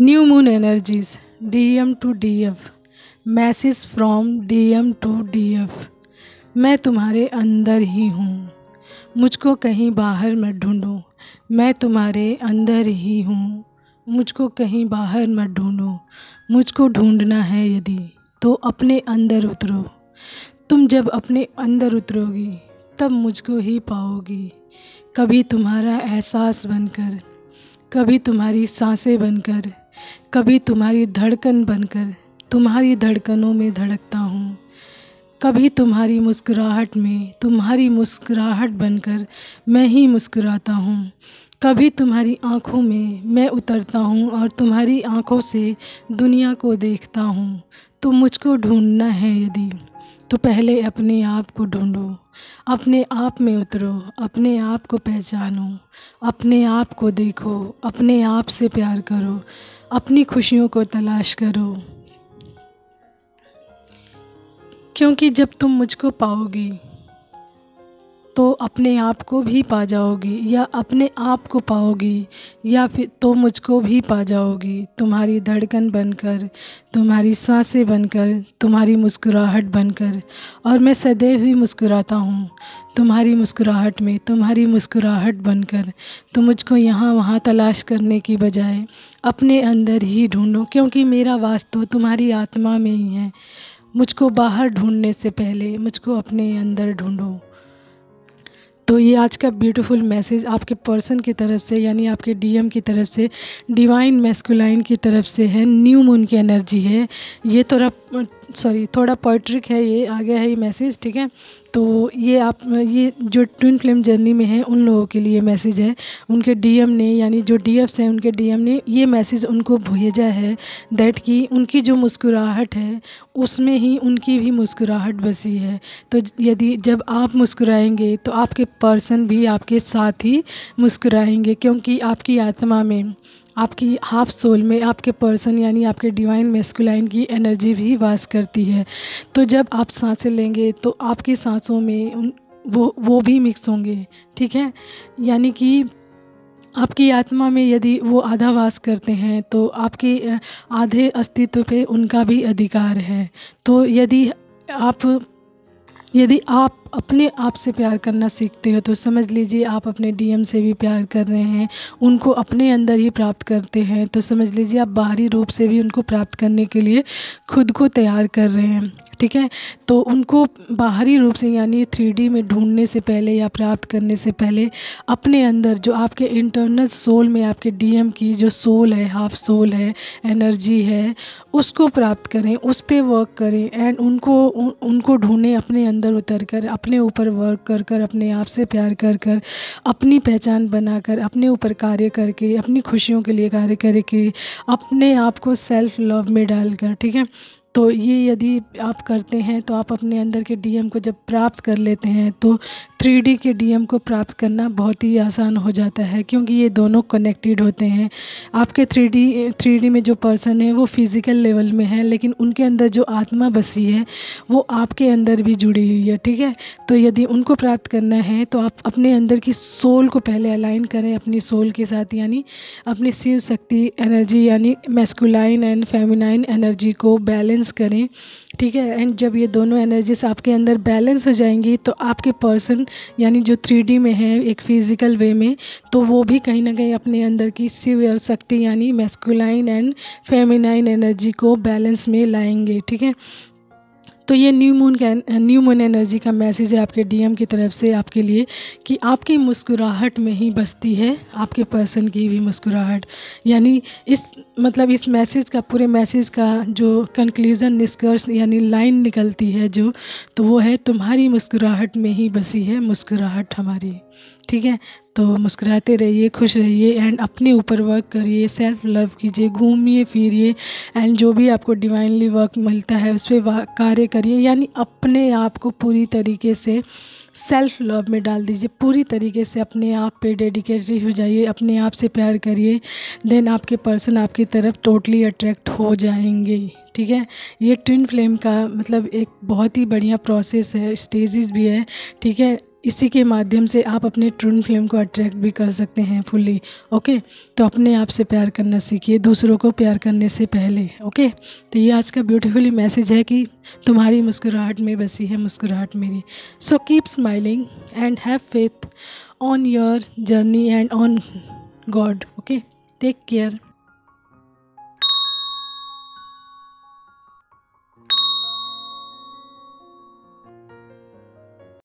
New moon energies DM to DF. Message from DM to DF. मैं तुम्हारे अंदर ही हूँ, मुझको कहीं बाहर मत ढूंढो। मैं तुम्हारे अंदर ही हूँ, मुझको कहीं बाहर मत ढूंढो। मुझको ढूंढना है यदि तो अपने अंदर उतरो। तुम जब अपने अंदर उतरोगी तब मुझको ही पाओगी। कभी तुम्हारा एहसास बनकर, कभी तुम्हारी सांसें बनकर, कभी तुम्हारी धड़कन बनकर तुम्हारी धड़कनों में धड़कता हूँ। कभी तुम्हारी मुस्कुराहट में तुम्हारी मुस्कुराहट बनकर मैं ही मुस्कुराता हूँ। कभी तुम्हारी आँखों में मैं उतरता हूँ और तुम्हारी आँखों से दुनिया को देखता हूँ। तो मुझको ढूंढना है यदि तो पहले अपने आप को ढूंढो। अपने आप में उतरो, अपने आप को पहचानो, अपने आप को देखो, अपने आप से प्यार करो, अपनी खुशियों को तलाश करो। क्योंकि जब तुम मुझको पाओगी तो अपने आप को भी पा जाओगी, या अपने आप को पाओगी या फिर तो मुझको भी पा जाओगी। तुम्हारी धड़कन बनकर, तुम्हारी सांसें बनकर, तुम्हारी मुस्कुराहट बनकर। और मैं सदैव ही मुस्कुराता हूँ तुम्हारी मुस्कुराहट में, तुम्हारी मुस्कुराहट बनकर। तो मुझको यहाँ वहाँ तलाश करने की बजाय अपने अंदर ही ढूंढो, क्योंकि मेरा वास तो तुम्हारी आत्मा में ही है। मुझको बाहर ढूंढने से पहले मुझको अपने अंदर ढूंढो। तो ये आज का ब्यूटीफुल मैसेज आपके पर्सन की तरफ से, यानी आपके डीएम की तरफ से, डिवाइन मैस्कुलाइन की तरफ से है। न्यू मून की एनर्जी है ये। थोड़ा पोइट्रिक है, ये आ गया है ये मैसेज, ठीक है। तो ये जो ट्विन फ्लेम जर्नी में है उन लोगों के लिए मैसेज है। उनके डीएम ने, यानी जो डीएफ्स हैं उनके डीएम ने ये मैसेज उनको भेजा है दैट कि उनकी जो मुस्कुराहट है उसमें ही उनकी भी मुस्कुराहट बसी है। तो यदि जब आप मुस्कुराएंगे तो आपके पर्सन भी आपके साथ ही मुस्कुराएंगे, क्योंकि आपकी आत्मा में, आपकी हाफ सोल में आपके पर्सन यानी आपके डिवाइन मैस्कुलाइन की एनर्जी भी वास करती है। तो जब आप सांसें लेंगे तो आपकी सांसों में वो भी मिक्स होंगे, ठीक है। यानी कि आपकी आत्मा में यदि वो आधा वास करते हैं तो आपके आधे अस्तित्व पे उनका भी अधिकार है। तो यदि आप अपने आप से प्यार करना सीखते हो तो समझ लीजिए आप अपने डीएम से भी प्यार कर रहे हैं, उनको अपने अंदर ही प्राप्त करते हैं। तो समझ लीजिए आप बाहरी रूप से भी उनको प्राप्त करने के लिए खुद को तैयार कर रहे हैं, ठीक है। तो उनको बाहरी रूप से यानी 3D में ढूंढने से पहले या प्राप्त करने से पहले अपने अंदर जो आपके इंटरनल सोल में आपके डीएम की जो सोल है, हाफ सोल है, एनर्जी है, उसको प्राप्त करें, उस पर वर्क करें एंड उनको ढूंढें अपने अंदर उतर कर, अपने ऊपर वर्क कर कर, अपने आप से प्यार कर कर, अपनी पहचान बनाकर, अपने ऊपर कार्य करके, अपनी खुशियों के लिए कार्य करके, अपने आप को सेल्फ लव में डालकर, ठीक है। तो ये यदि आप करते हैं तो आप अपने अंदर के डीएम को जब प्राप्त कर लेते हैं तो 3D के डीएम को प्राप्त करना बहुत ही आसान हो जाता है, क्योंकि ये दोनों कनेक्टेड होते हैं। आपके 3D में जो पर्सन है वो फिज़िकल लेवल में है, लेकिन उनके अंदर जो आत्मा बसी है वो आपके अंदर भी जुड़ी हुई है, ठीक है। तो यदि उनको प्राप्त करना है तो आप अपने अंदर की सोल को पहले अलाइन करें अपनी सोल के साथ, यानी अपनी शिव शक्ति एनर्जी यानी मैस्कुलाइन एंड फेमिनाइन एनर्जी को बैलेंस करें, ठीक है। एंड जब ये दोनों एनर्जीज आपके अंदर बैलेंस हो जाएंगी तो आपके पर्सन यानी जो 3D में है एक फिज़िकल वे में, तो वो भी कहीं ना कहीं अपने अंदर की शिव शक्ति यानी मैस्कुलाइन एंड फेमिनाइन एनर्जी को बैलेंस में लाएंगे, ठीक है। तो ये न्यू मून एनर्जी का मैसेज है आपके डीएम की तरफ से आपके लिए कि आपकी मुस्कुराहट में ही बसती है आपके पर्सन की भी मुस्कुराहट। यानी इस मैसेज का, पूरे मैसेज का जो कंक्लूज़न, निष्कर्ष यानी लाइन निकलती है जो, तो वो है तुम्हारी मुस्कुराहट में ही बसी है मुस्कुराहट हमारी, ठीक है। तो मुस्कुराते रहिए, खुश रहिए एंड अपने ऊपर वर्क करिए, सेल्फ लव कीजिए, घूमिए फिरिए एंड जो भी आपको डिवाइनली वर्क मिलता है उस पर कार्य करिए। यानी अपने आप को पूरी तरीके से सेल्फ लव में डाल दीजिए, पूरी तरीके से अपने आप पे डेडिकेटेड हो जाइए, अपने आप से प्यार करिए। देन आपके पर्सन आपकी तरफ टोटली अट्रैक्ट हो जाएंगे, ठीक है। ये ट्विन फ्लेम का मतलब एक बहुत ही बढ़िया प्रोसेस है, स्टेजेस भी है, ठीक है। इसी के माध्यम से आप अपने ट्विन फ्लेम को अट्रैक्ट भी कर सकते हैं फुल्ली। ओके, तो अपने आप से प्यार करना सीखिए, दूसरों को प्यार करने से पहले। ओके, तो ये आज का ब्यूटीफुली मैसेज है कि तुम्हारी मुस्कुराहट में बसी है मुस्कुराहट मेरी। So keep smiling and have faith on your journey and on God. Okay, take care.